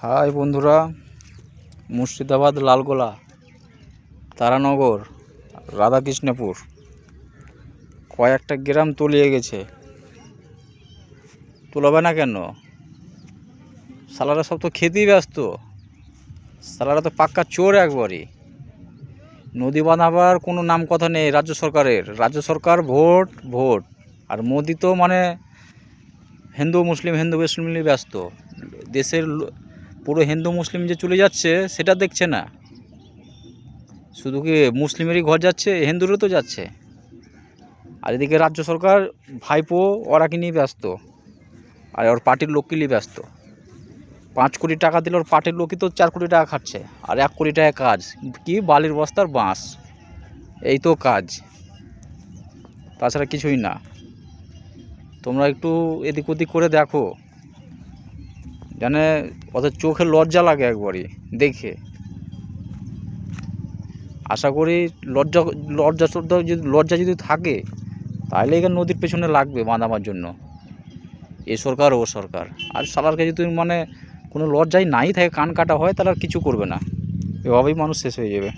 High বন্ধুরা, মুর্শিদাবাদ লালগোলা, তারানগর, রাধাকৃষ্ণপুর কয়েকটা গ্রাম তলিয়ে গেছে। তোলাবে না কেন? শালারা সব তো খেতেই ব্যস্ত। শালারা তো পাক্কা চোর একবারই। নদী বাঁধাবার কোনো নাম কথা নেই রাজ্য সরকারের। রাজ্য সরকার ভোট ভোট, আর মোদি তো মানে হিন্দু মুসলিম নিয়ে ব্যস্ত। দেশের পুরো হিন্দু মুসলিম যে চলে যাচ্ছে সেটা দেখছে না। শুধু কি মুসলিমেরই ঘর যাচ্ছে, হিন্দুরও তো যাচ্ছে। আর এদিকে রাজ্য সরকার ভাইপো ওরাকে নিয়ে ব্যস্ত, আর ওর পার্টির লোককে নিয়ে ব্যস্ত। 5 কোটি টাকা দিলে ওর পার্টির লোকই তো 4 কোটি টাকা খাচ্ছে, আর 1 কোটি টাকা কাজ কি? বালির বস্তার বাঁশ, এই তো কাজ, তাছাড়া কিছুই না। তোমরা একটু এদিক ওদিক করে দেখো, জানে ওদের চোখে লজ্জা লাগে একবারই দেখে। আশা করি লজ্জা যদি থাকে তাহলে এখানে নদীর পেছনে লাগবে বাঁধাবার জন্য এ সরকার ও সরকার। আর সালারকে যদি মানে কোনো লজ্জাই নাই থাকে, কান কাটা হয়, তাহলে আর কিছু করবে না। এভাবেই মানুষ শেষ হয়ে যাবে।